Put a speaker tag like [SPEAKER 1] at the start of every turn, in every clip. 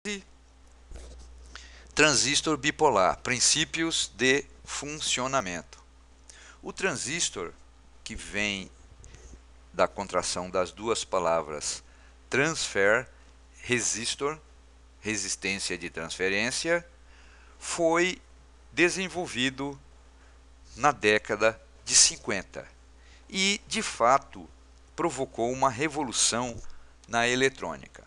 [SPEAKER 1] parte, transistor bipolar, princípios de funcionamento. O transistor, que vem da contração das duas palavras transfer, resistor, resistência de transferência, foi desenvolvido na década de 50 e, de fato, provocou uma revolução na eletrônica.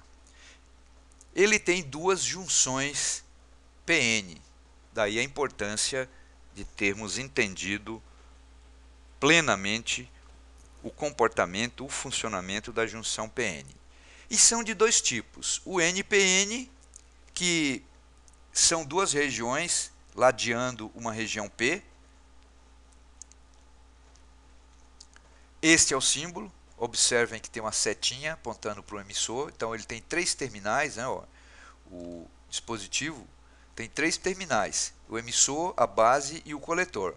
[SPEAKER 1] Ele tem duas junções PN, daí a importância de termos entendido plenamente o comportamento, o funcionamento da junção PN. E são de dois tipos, o NPN, que são duas regiões ladeando uma região P. Este é o símbolo, observem que tem uma setinha apontando para o emissor, então ele tem três terminais, né, ó. O dispositivo tem três terminais, o emissor, a base e o coletor.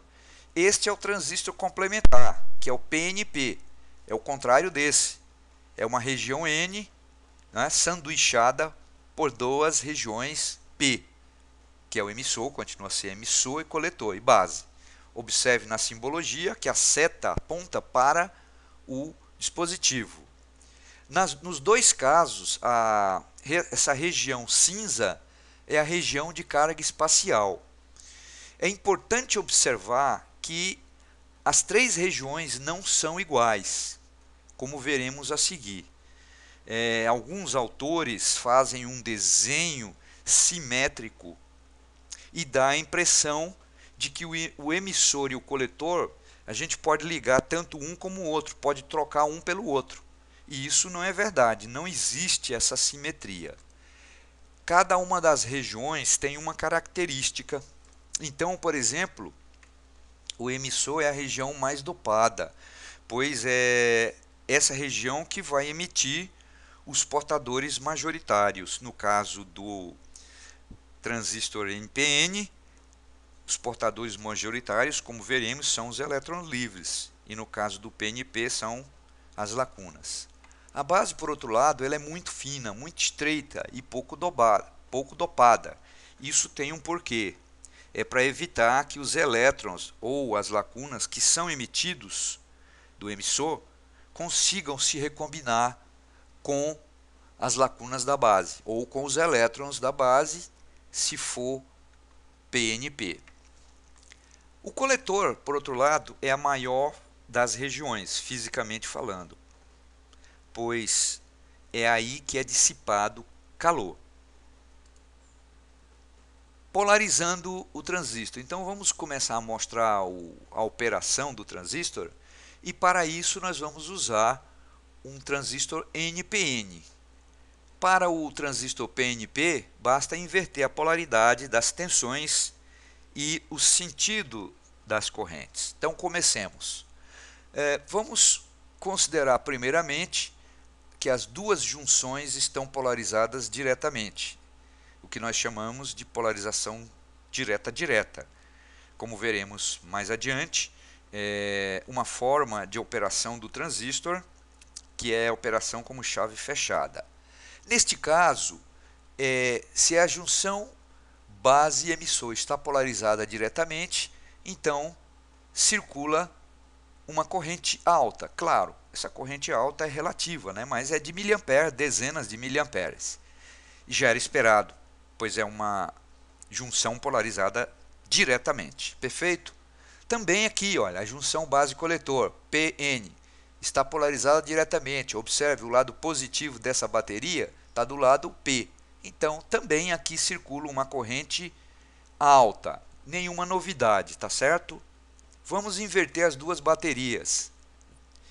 [SPEAKER 1] Este é o transistor complementar, que é o PNP, é o contrário desse, é uma região N, né, sanduichada por duas regiões P, que é o emissor, continua a ser emissor e coletor, e base. Observe na simbologia que a seta aponta para o dispositivo. Nos dois casos, essa região cinza é a região de carga espacial. É importante observar que as três regiões não são iguais, como veremos a seguir. Alguns autores fazem um desenho simétrico e dá a impressão de que o emissor e o coletor, a gente pode ligar tanto um como o outro, pode trocar um pelo outro. E isso não é verdade, não existe essa simetria. Cada uma das regiões tem uma característica. Então, por exemplo, o emissor é a região mais dopada, pois é essa região que vai emitir os portadores majoritários. No caso do transistor NPN, os portadores majoritários, como veremos, são os elétrons livres, e no caso do PNP são as lacunas. A base, por outro lado, ela é muito fina, muito estreita e pouco dopada. Isso tem um porquê. É para evitar que os elétrons ou as lacunas que são emitidos do emissor consigam se recombinar com as lacunas da base, ou com os elétrons da base, se for PNP. O coletor, por outro lado, é a maior das regiões, fisicamente falando, pois é aí que é dissipado calor, polarizando o transistor. Então vamos começar a mostrar a operação do transistor, e para isso nós vamos usar um transistor NPN. Para o transistor PNP, basta inverter a polaridade das tensões e o sentido das correntes. Então comecemos. Vamos considerar primeiramente que as duas junções estão polarizadas diretamente, o que nós chamamos de polarização direta. Como veremos mais adiante, uma forma de operação do transistor, que é a operação como chave fechada. Neste caso, se a junção base e emissor está polarizada diretamente, então circula uma corrente alta. Claro, essa corrente alta é relativa, né? Mas é de miliamperes, dezenas de miliamperes. Já era esperado, pois é uma junção polarizada diretamente. Perfeito? Também aqui, olha, a junção base-coletor, PN, está polarizada diretamente. Observe, o lado positivo dessa bateria está do lado P. Então, também aqui circula uma corrente alta. Nenhuma novidade, tá certo? Vamos inverter as duas baterias.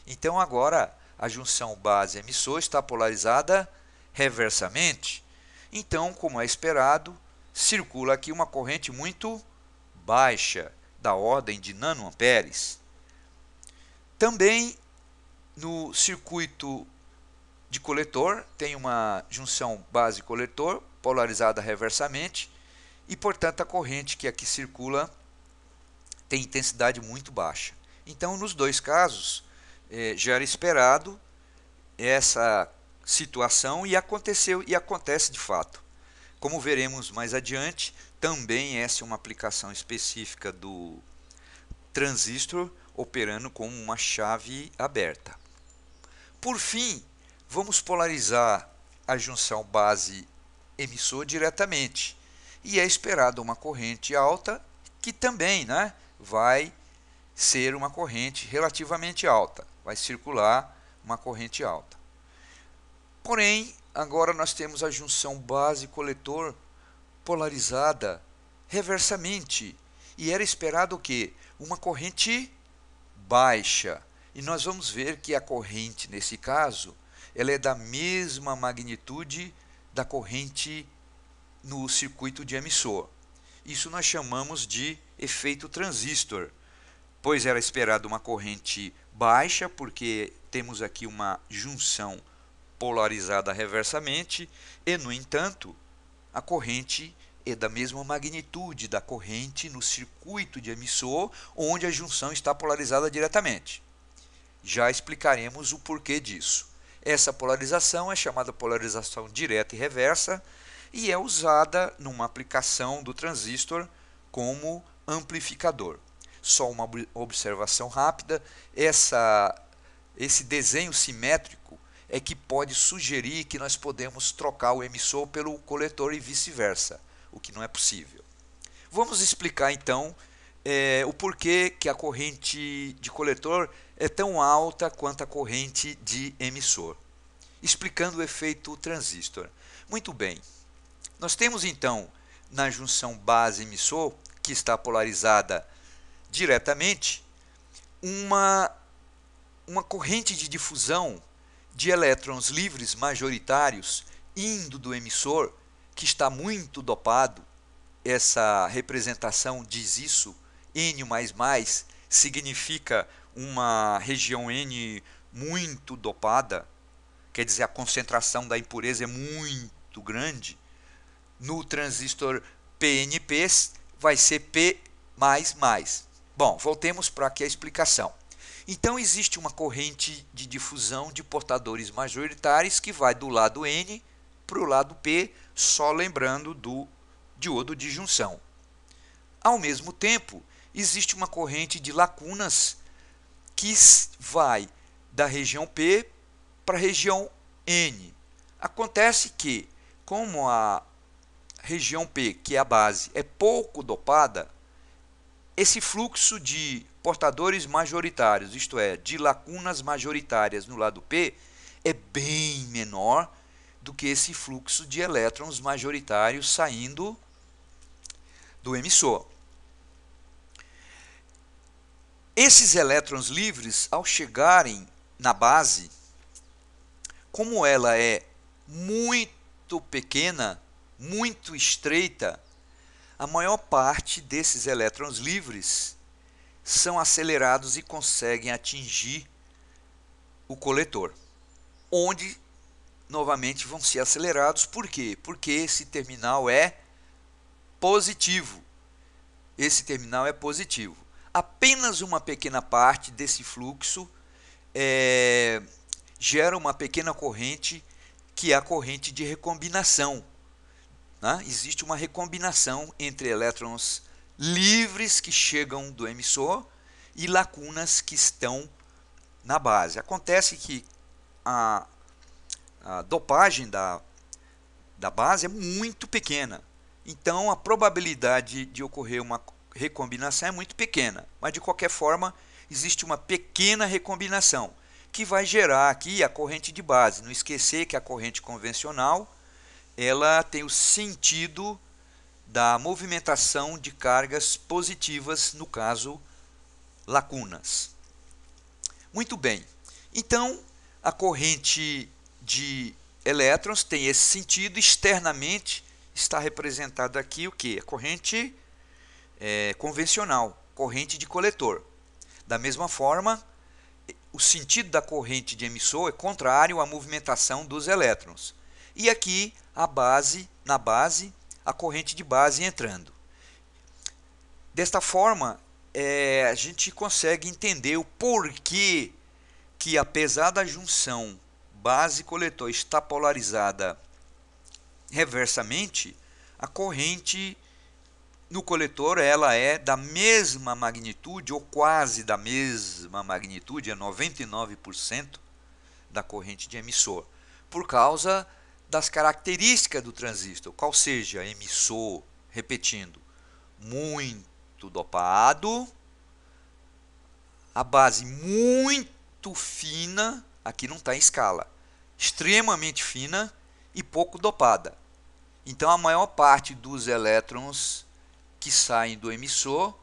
[SPEAKER 1] Então, agora, a junção base-emissor está polarizada reversamente. Então, como é esperado, circula aqui uma corrente muito baixa, da ordem de nanoamperes. Também no circuito de coletor tem uma junção base-coletor polarizada reversamente e, portanto, a corrente que aqui circula tem intensidade muito baixa. Então, nos dois casos, já era esperado essa situação e aconteceu e acontece de fato. Como veremos mais adiante, também essa é uma aplicação específica do transistor operando como uma chave aberta. Por fim, vamos polarizar a junção base-emissor diretamente. E é esperado uma corrente alta, que também, vai ser uma corrente relativamente alta. Vai circular uma corrente alta. Porém, agora nós temos a junção base-coletor polarizada reversamente. E era esperado o quê? Uma corrente baixa. E nós vamos ver que a corrente, nesse caso, ela é da mesma magnitude da corrente no circuito de emissor. Isso nós chamamos de efeito transistor, pois era esperado uma corrente baixa, porque temos aqui uma junção polarizada reversamente, e, no entanto, a corrente é da mesma magnitude da corrente no circuito de emissor, onde a junção está polarizada diretamente. Já explicaremos o porquê disso. Essa polarização é chamada polarização direta e reversa e é usada numa aplicação do transistor como amplificador. Só uma observação rápida, esse desenho simétrico é que pode sugerir que nós podemos trocar o emissor pelo coletor e vice-versa, o que não é possível. Vamos explicar então o porquê que a corrente de coletor é tão alta quanto a corrente de emissor. Explicando o efeito transistor. Muito bem, nós temos então na junção base-emissor, que está polarizada diretamente, uma corrente de difusão de elétrons livres majoritários indo do emissor, que está muito dopado. Essa representação diz isso, N++ significa uma região N muito dopada, quer dizer, a concentração da impureza é muito grande. No transistor PNP vai ser P++. Bom, voltemos para aqui a explicação. Então, existe uma corrente de difusão de portadores majoritários que vai do lado N para o lado P, só lembrando do diodo de junção. Ao mesmo tempo, existe uma corrente de lacunas que vai da região P para a região N. Acontece que, como a região P, que é a base, é pouco dopada, esse fluxo de portadores majoritários, isto é, de lacunas majoritárias no lado P, é bem menor do que esse fluxo de elétrons majoritários saindo do emissor. Esses elétrons livres, ao chegarem na base, como ela é muito pequena, muito estreita, a maior parte desses elétrons livres são acelerados e conseguem atingir o coletor, onde novamente vão ser acelerados. Por quê? Porque esse terminal é positivo. Esse terminal é positivo. Apenas uma pequena parte desse fluxo gera uma pequena corrente, que é a corrente de recombinação. Existe uma recombinação entre elétrons livres que chegam do emissor e lacunas que estão na base. Acontece que a dopagem da base é muito pequena, então a probabilidade de ocorrer uma recombinação é muito pequena, mas de qualquer forma existe uma pequena recombinação que vai gerar aqui a corrente de base. Não esquecer que a corrente convencional ela tem o sentido da movimentação de cargas positivas, no caso, lacunas. Muito bem, então a corrente de elétrons tem esse sentido. Externamente está representado aqui o que? A corrente convencional, corrente de coletor. Da mesma forma, o sentido da corrente de emissor é contrário à movimentação dos elétrons. E aqui na base, a corrente de base entrando. Desta forma, a gente consegue entender o porquê que, apesar da junção base-coletor estar polarizada reversamente, A corrente no coletor ela é da mesma magnitude ou quase da mesma magnitude, é 99% da corrente de emissor, por causa das características do transistor, qual seja emissor, repetindo, muito dopado, a base muito fina, aqui não está em escala, extremamente fina e pouco dopada. Então a maior parte dos elétrons que saem do emissor,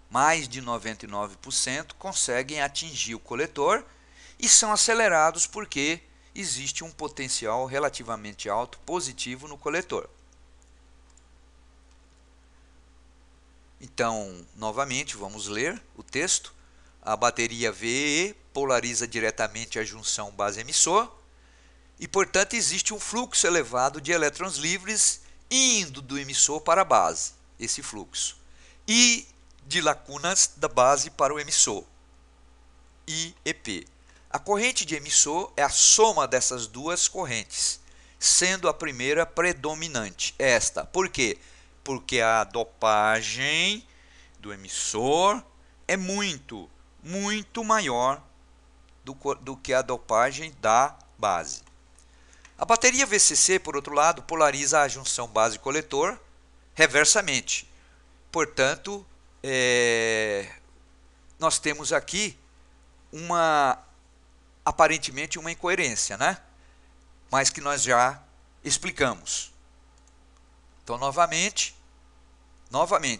[SPEAKER 1] mais de 99%, conseguem atingir o coletor e são acelerados porque existe um potencial relativamente alto positivo no coletor. Então, novamente, vamos ler o texto. A bateria VEE polariza diretamente a junção base-emissor e, portanto, existe um fluxo elevado de elétrons livres indo do emissor para a base, esse fluxo, e de lacunas da base para o emissor, I e P. A corrente de emissor é a soma dessas duas correntes, sendo a primeira predominante. Esta, por quê? Porque a dopagem do emissor é muito maior do que a dopagem da base. A bateria VCC, por outro lado, polariza a junção base-coletor reversamente. Portanto, nós temos aqui aparentemente uma incoerência, né? Mas que nós já explicamos. Então, novamente,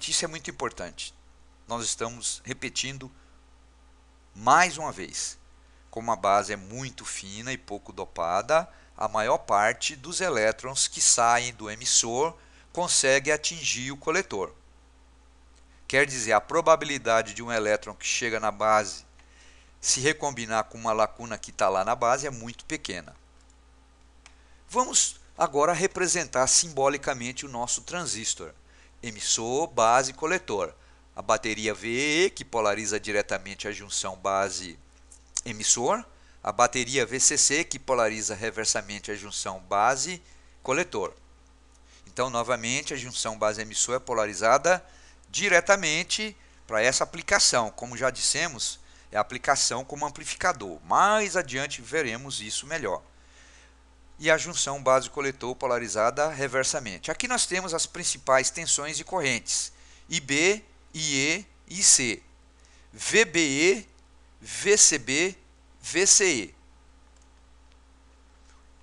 [SPEAKER 1] isso é muito importante. Nós estamos repetindo mais uma vez. Como a base é muito fina e pouco dopada, a maior parte dos elétrons que saem do emissor consegue atingir o coletor. Quer dizer, a probabilidade de um elétron que chega na base se recombinar com uma lacuna que está lá na base é muito pequena. Vamos agora representar simbolicamente o nosso transistor. Emissor, base, coletor. A bateria VEE, que polariza diretamente a junção base-emissor. A bateria VCC, que polariza reversamente a junção base-coletor. Então, novamente, a junção base-emissor é polarizada diretamente para essa aplicação. Como já dissemos, é a aplicação como amplificador. Mais adiante veremos isso melhor. E a junção base-coletor polarizada reversamente. Aqui nós temos as principais tensões e correntes. IB, IE e IC. VBE, VCB, VCE.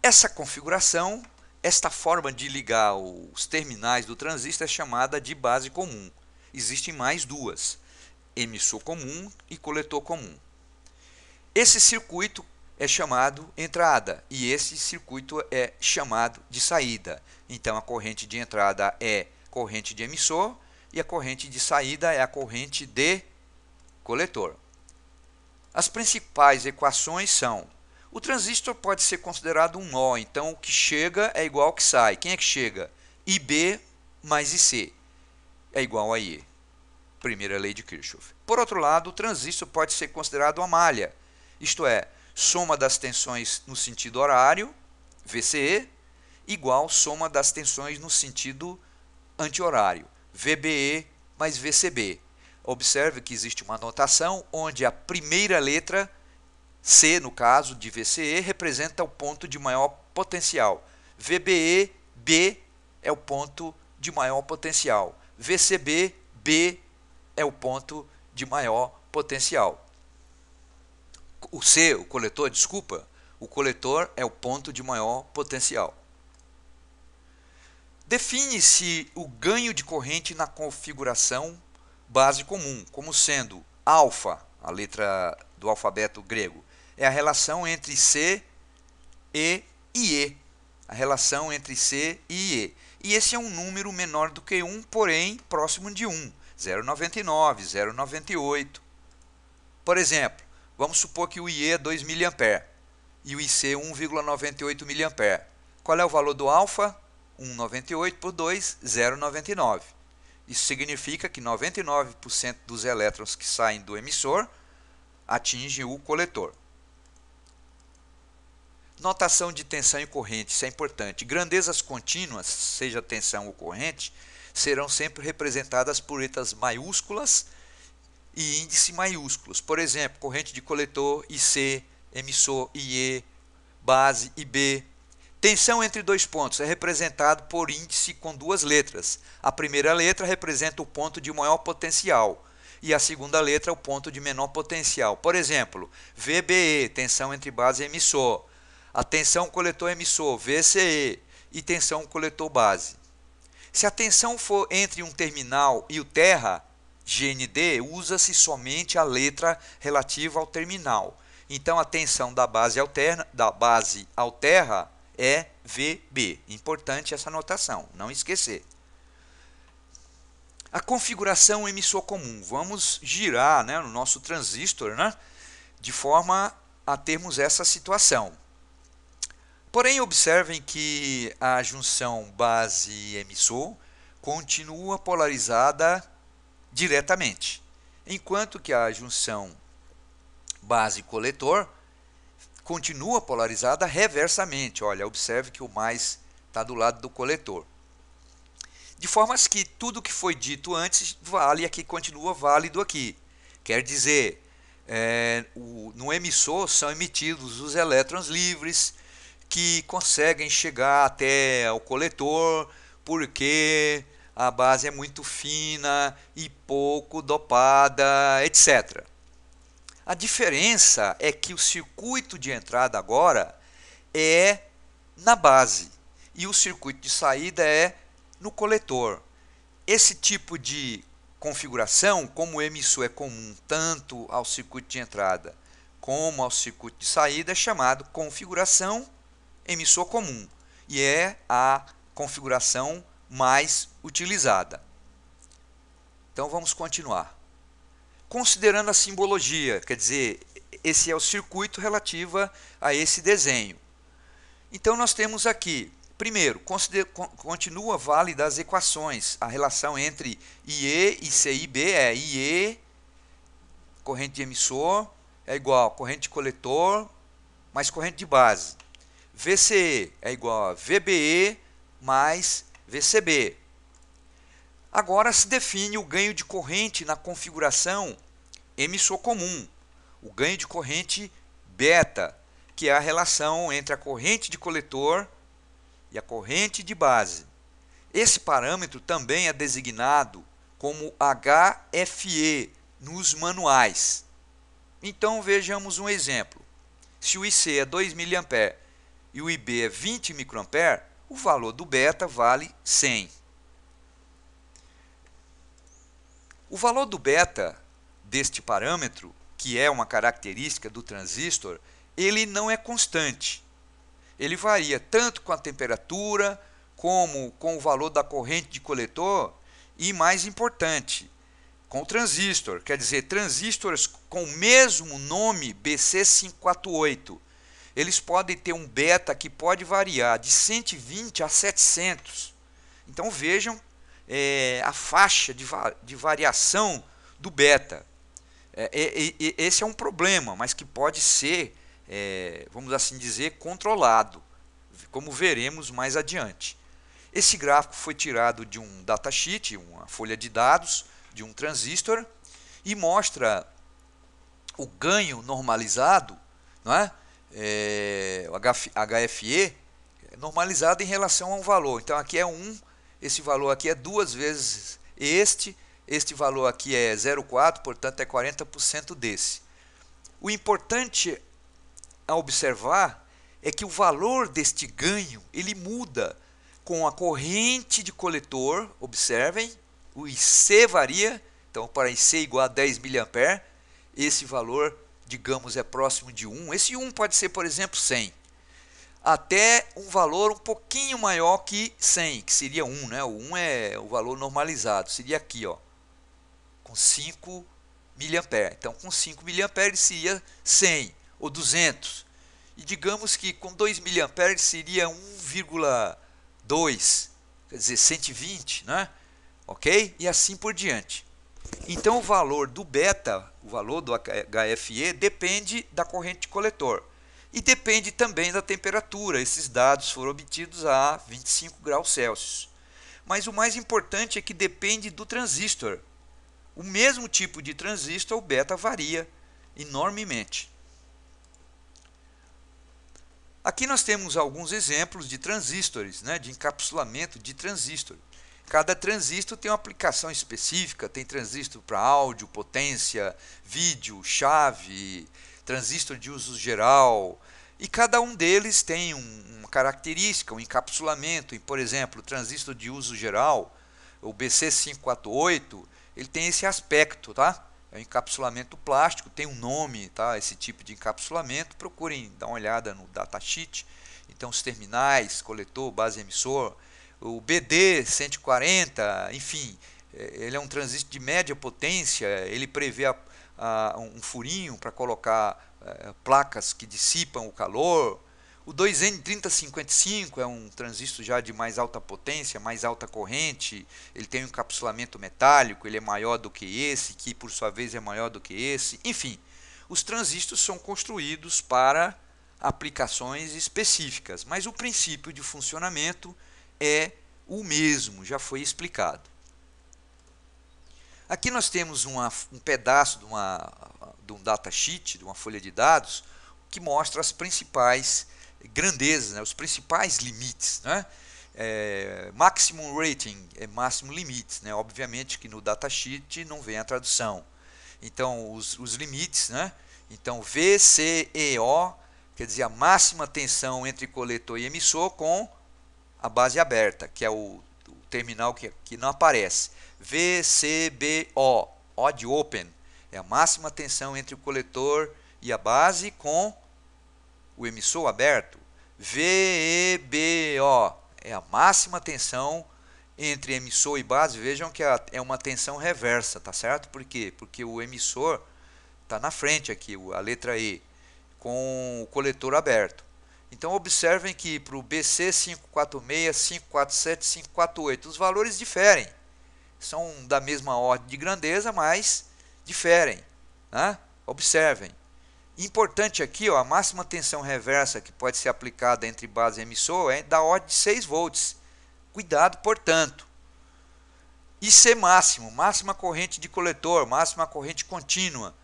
[SPEAKER 1] Essa configuração, esta forma de ligar os terminais do transistor é chamada de base comum. Existem mais duas, emissor comum e coletor comum. Esse circuito é chamado entrada e esse circuito é chamado de saída. Então a corrente de entrada é corrente de emissor e a corrente de saída é a corrente de coletor. As principais equações são: o transistor pode ser considerado um nó, então o que chega é igual ao que sai. Quem é que chega? IB mais IC é igual a IE. Primeira lei de Kirchhoff. Por outro lado, o transistor pode ser considerado uma malha, isto é, soma das tensões no sentido horário, VCE, igual soma das tensões no sentido anti-horário, VBE mais VCB. Observe que existe uma notação onde a primeira letra, C no caso de VCE, representa o ponto de maior potencial. VBE, B é o ponto de maior potencial. VCB, B é o ponto de maior potencial. O C, o coletor, desculpa, o coletor é o ponto de maior potencial. Define-se o ganho de corrente na configuração base comum, como sendo alfa, a letra do alfabeto grego, é a relação entre C e IE, a relação entre C e IE. E esse é um número menor do que 1, porém próximo de 1, 0,99, 0,98. Por exemplo, vamos supor que o IE é 2 mA e o IC 1,98 mA. Qual é o valor do alfa? 1,98 por 2, 0,99. Isso significa que 99% dos elétrons que saem do emissor atingem o coletor. Notação de tensão e corrente, isso é importante. Grandezas contínuas, seja tensão ou corrente, serão sempre representadas por letras maiúsculas e índice maiúsculos. Por exemplo, corrente de coletor IC, emissor IE, base IB. Tensão entre dois pontos é representado por índice com duas letras. A primeira letra representa o ponto de maior potencial e a segunda letra o ponto de menor potencial. Por exemplo, VBE, tensão entre base e emissor. A tensão coletor-emissor, VCE, e tensão coletor-base. Se a tensão for entre um terminal e o terra, GND, usa-se somente a letra relativa ao terminal. Então, a tensão da base ao terra é VB. Importante essa notação, não esquecer. A configuração emissor comum. Vamos girar, né, no nosso transistor, né, de forma a termos essa situação. Porém, observem que a junção base-emissor continua polarizada diretamente, enquanto que a junção base-coletor continua polarizada reversamente. Olha, observe que o mais está do lado do coletor. De forma que tudo que foi dito antes vale aqui, continua válido aqui. Quer dizer, no emissor são emitidos os elétrons livres, que conseguem chegar até o coletor, porque a base é muito fina e pouco dopada, etc. A diferença é que o circuito de entrada agora é na base e o circuito de saída é no coletor. Esse tipo de configuração, como o emissor é comum tanto ao circuito de entrada como ao circuito de saída, é chamado configuração emissor comum e é a configuração mais utilizada. Então vamos continuar. Considerando a simbologia, quer dizer, esse é o circuito relativo a esse desenho. Então nós temos aqui, primeiro, continua válida as equações, a relação entre IE e CIB é IE, corrente de emissor, é igual a corrente de coletor mais corrente de base. VCE é igual a VBE mais VCB. Agora se define o ganho de corrente na configuração emissor comum, o ganho de corrente beta, que é a relação entre a corrente de coletor e a corrente de base. Esse parâmetro também é designado como HFE nos manuais. Então vejamos um exemplo. Se o IC é 2 mA e o IB é 20 microampere, o valor do beta vale 100. O valor do beta deste parâmetro, que é uma característica do transistor, ele não é constante. Ele varia tanto com a temperatura, como com o valor da corrente de coletor e, mais importante, com o transistor. Quer dizer, transistores com o mesmo nome BC548. Eles podem ter um beta que pode variar de 120 a 700. Então vejam a faixa de variação do beta. Esse é um problema, mas que pode ser, vamos assim dizer, controlado, como veremos mais adiante. Esse gráfico foi tirado de um datasheet, uma folha de dados de um transistor, e mostra o ganho normalizado, não é? O HFE normalizado em relação a um valor. Então aqui é 1, esse valor aqui é 2 vezes este valor aqui é 0,4, portanto é 40% desse. O importante a observar é que o valor deste ganho ele muda com a corrente de coletor. Observem, o IC varia, então para IC igual a 10 mA, esse valor, digamos, é próximo de 1. Esse 1 pode ser, por exemplo, 100. Até um valor um pouquinho maior que 100, que seria 1, né? O 1 é o valor normalizado, seria aqui, ó, com 5 mA. Então, com 5 mA seria 100 ou 200. E digamos que com 2 mA seria 1,2, quer dizer, 120, né? Ok? E assim por diante. Então, o valor do beta, o valor do HFE, depende da corrente de coletor. E depende também da temperatura. Esses dados foram obtidos a 25 graus Celsius. Mas o mais importante é que depende do transistor. O mesmo tipo de transistor, o beta, varia enormemente. Aqui nós temos alguns exemplos de transistores, né, de encapsulamento de transistor. Cada transistor tem uma aplicação específica, tem transistor para áudio, potência, vídeo, chave, transistor de uso geral, e cada um deles tem uma característica, um encapsulamento. Por exemplo, o transistor de uso geral, o BC548, ele tem esse aspecto, tá? É um encapsulamento plástico, tem um nome, tá? Esse tipo de encapsulamento. Procurem dar uma olhada no datasheet. Então, os terminais, coletor, base emissor, o BD140, enfim, ele é um transistor de média potência, ele prevê um furinho para colocar placas que dissipam o calor. O 2N3055 é um transistor já de mais alta potência, mais alta corrente, ele tem um encapsulamento metálico, ele é maior do que esse, que por sua vez é maior do que esse. Enfim, os transistores são construídos para aplicações específicas, mas o princípio de funcionamento é o mesmo, já foi explicado. Aqui nós temos um pedaço de um datasheet, de uma folha de dados, que mostra as principais grandezas, né, os principais limites. Né? Maximum rating é máximo limite, né? Obviamente que no datasheet não vem a tradução. Então, os limites, né? Então, VCEO, quer dizer, a máxima tensão entre coletor e emissor com a base aberta, que é o terminal que não aparece. VCBO, odd open, é a máxima tensão entre o coletor e a base com o emissor aberto. VEBO é a máxima tensão entre emissor e base. Vejam que é uma tensão reversa, tá certo? Por quê? Porque o emissor está na frente aqui, a letra E, com o coletor aberto. Então observem que para o BC546, 547, 548, os valores diferem. São da mesma ordem de grandeza, mas diferem. Né? Observem. Importante aqui, ó, a máxima tensão reversa que pode ser aplicada entre base e emissor é da ordem de 6 volts. Cuidado, portanto. IC máximo, máxima corrente de coletor, máxima corrente contínua,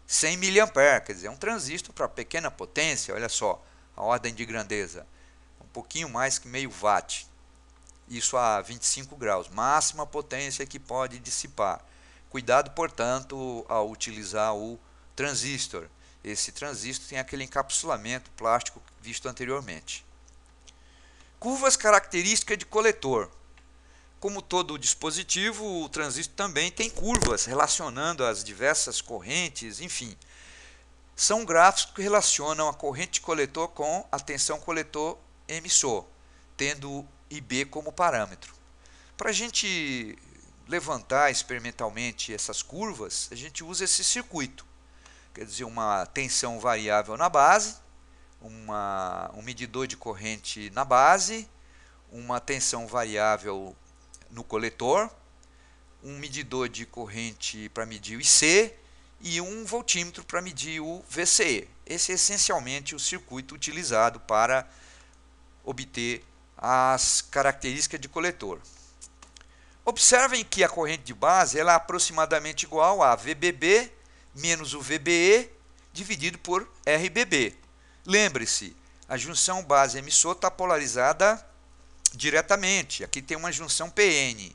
[SPEAKER 1] 100 mA, quer dizer, é um transistor para pequena potência, olha só, a ordem de grandeza, um pouquinho mais que meio watt. Isso a 25 graus, máxima potência que pode dissipar. Cuidado, portanto, ao utilizar o transistor. Esse transistor tem aquele encapsulamento plástico visto anteriormente. Curvas características de coletor. Como todo dispositivo, o transistor também tem curvas relacionando as diversas correntes, enfim. São gráficos que relacionam a corrente coletor com a tensão coletor-emissor, tendo IB como parâmetro. Para a gente levantar experimentalmente essas curvas, a gente usa esse circuito. Quer dizer, uma tensão variável na base, um medidor de corrente na base, uma tensão variável no coletor, um medidor de corrente para medir o IC e um voltímetro para medir o VCE. Esse é essencialmente o circuito utilizado para obter as características de coletor. Observem que a corrente de base ela é aproximadamente igual a VBB menos o VBE dividido por RBB. Lembre-se, a junção base-emissor está polarizada diretamente. Aqui tem uma junção PN.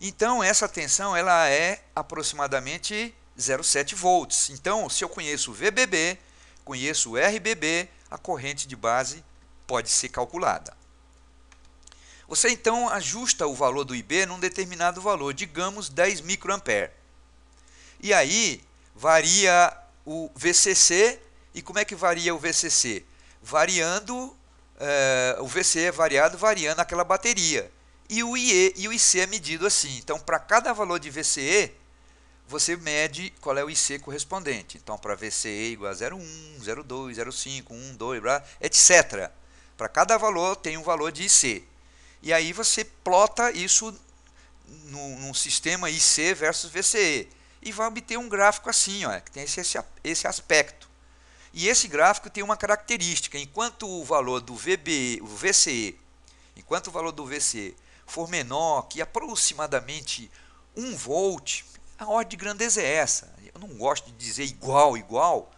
[SPEAKER 1] Então, essa tensão ela é aproximadamente 0,7 volts. Então, se eu conheço o VBB, conheço o RBB, a corrente de base pode ser calculada. Você, então, ajusta o valor do IB num determinado valor, digamos 10 microampere. E aí, varia o VCC. E como é que varia o VCC? Variando, o VCE é variando aquela bateria. E o IE e o IC é medido assim. Então, para cada valor de VCE, você mede qual é o IC correspondente. Então, para VCE igual a 0,1, 0,2, 0,5, 1, 2, etc. Para cada valor tem um valor de IC. E aí você plota isso num sistema IC versus VCE. E vai obter um gráfico assim, ó, que tem esse aspecto. E esse gráfico tem uma característica: enquanto o valor do VCE, enquanto o valor do VCE for menor que aproximadamente 1 volt, a ordem de grandeza é essa. Eu não gosto de dizer igual,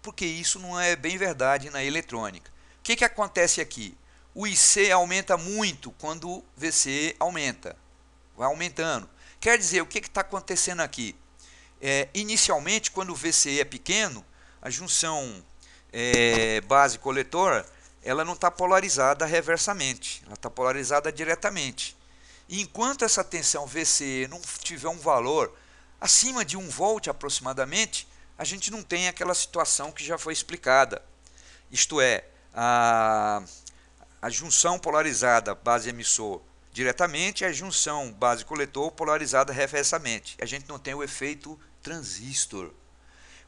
[SPEAKER 1] porque isso não é bem verdade na eletrônica. O que acontece aqui? O IC aumenta muito quando o VCE aumenta, vai aumentando. Quer dizer, o que está acontecendo aqui? Inicialmente, quando o VCE é pequeno, a junção base-coletor, ela não está polarizada reversamente, ela está polarizada diretamente. E enquanto essa tensão VCE não tiver um valor acima de 1 volt aproximadamente, a gente não tem aquela situação que já foi explicada. Isto é, a junção polarizada base-emissor diretamente e a junção base-coletor polarizada reversamente. A gente não tem o efeito transistor.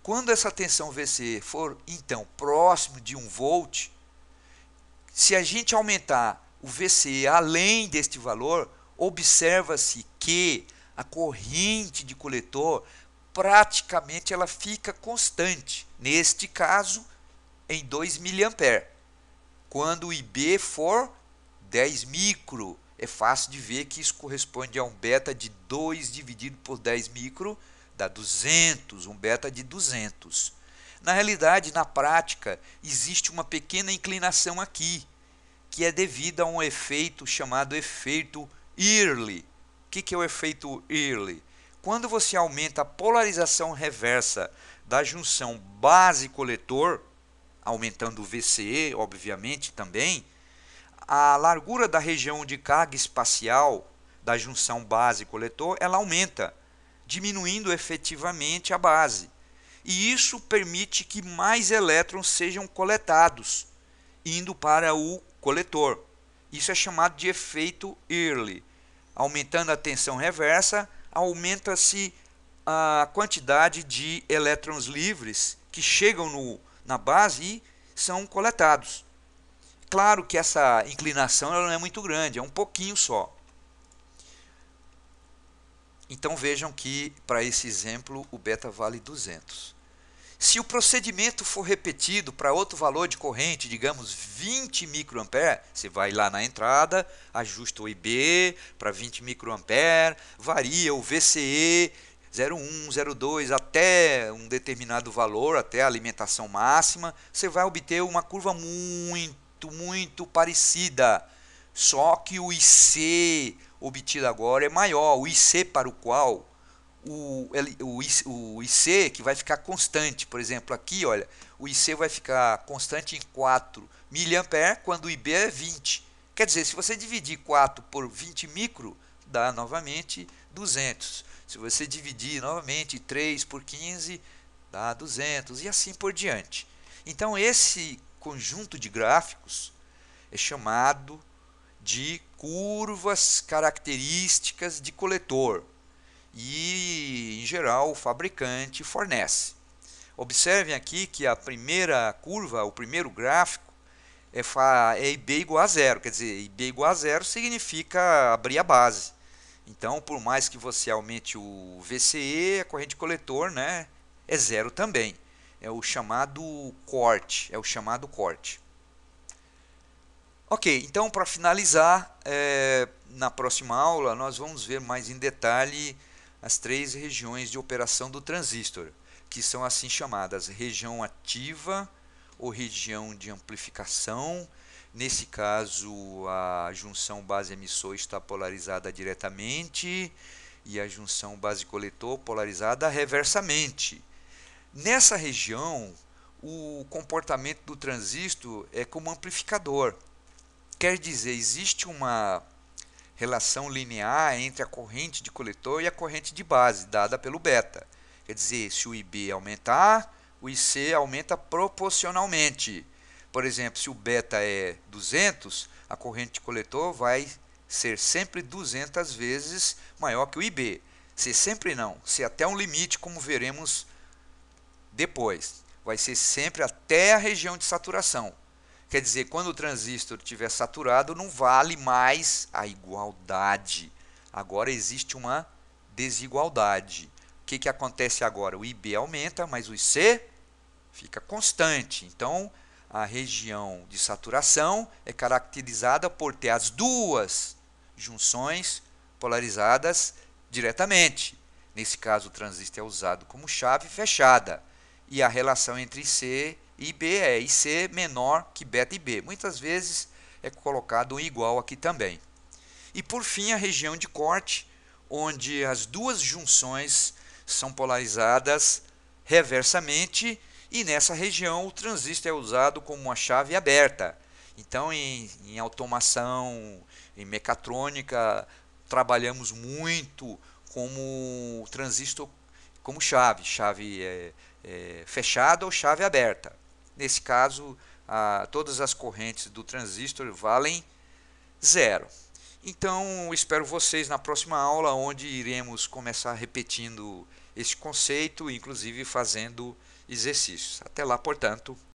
[SPEAKER 1] Quando essa tensão VCE for, então, próximo de 1 volt, se a gente aumentar o VCE além deste valor, observa-se que a corrente de coletor praticamente ela fica constante. Neste caso, em 2 mA. Quando o IB for 10 micro, é fácil de ver que isso corresponde a um beta de 2 dividido por 10 micro, dá 200, um beta de 200. Na realidade, na prática, existe uma pequena inclinação aqui, que é devida a um efeito chamado efeito Early. O que é o efeito Early? Quando você aumenta a polarização reversa da junção base-coletor, aumentando o VCE, obviamente, também, a largura da região de carga espacial da junção base-coletor, ela aumenta, diminuindo efetivamente a base. E isso permite que mais elétrons sejam coletados, indo para o coletor. Isso é chamado de efeito Early. Aumentando a tensão reversa, aumenta-se a quantidade de elétrons livres que chegam na base e são coletados. Claro que essa inclinação ela não é muito grande, é um pouquinho só. Então vejam que para esse exemplo o beta vale 200. Se o procedimento for repetido para outro valor de corrente, digamos 20 microampere, você vai lá na entrada, ajusta o IB para 20 microampere, varia o VCE 0,1, 0,2 até um determinado valor, até a alimentação máxima, você vai obter uma curva muito parecida. Só que o IC obtido agora é maior, o IC para o qual o IC que vai ficar constante, por exemplo, aqui, olha, o IC vai ficar constante em 4 mA quando o IB é 20. Quer dizer, se você dividir 4 por 20 micro, dá novamente 200. Se você dividir novamente 3 por 15, dá 200 e assim por diante. Então, esse conjunto de gráficos é chamado de curvas características de coletor. E, em geral, o fabricante fornece. Observem aqui que a primeira curva, o primeiro gráfico, é IB igual a zero. Quer dizer, IB igual a zero significa abrir a base. Então, por mais que você aumente o VCE, a corrente de coletor, né, é zero também. É o chamado corte. Ok, então para finalizar, na próxima aula nós vamos ver mais em detalhe as 3 regiões de operação do transistor, que são assim chamadas: região ativa ou região de amplificação. Nesse caso, a junção base-emissor está polarizada diretamente e a junção base-coletor polarizada reversamente. Nessa região, o comportamento do transistor é como amplificador. Quer dizer, existe uma relação linear entre a corrente de coletor e a corrente de base, dada pelo beta. Quer dizer, se o IB aumentar, o IC aumenta proporcionalmente. Por exemplo, se o beta é 200, a corrente de coletor vai ser sempre 200 vezes maior que o IB. Se sempre não, se até um limite, como veremos depois. Vai ser sempre até a região de saturação. Quer dizer, quando o transistor estiver saturado, não vale mais a igualdade. Agora existe uma desigualdade. O que acontece agora? O IB aumenta, mas o IC fica constante. Então, a região de saturação é caracterizada por ter as duas junções polarizadas diretamente. Nesse caso, o transistor é usado como chave fechada. E a relação entre IC e B é IC menor que beta e B. Muitas vezes é colocado um igual aqui também. E por fim, a região de corte, onde as duas junções são polarizadas reversamente, e nessa região o transistor é usado como uma chave aberta. Então, em automação, em mecatrônica, trabalhamos muito como transistor como chave fechada ou chave aberta. Nesse caso, todas as correntes do transistor valem zero. Então, espero vocês na próxima aula, onde iremos começar repetindo este conceito, inclusive fazendo exercícios. Até lá, portanto.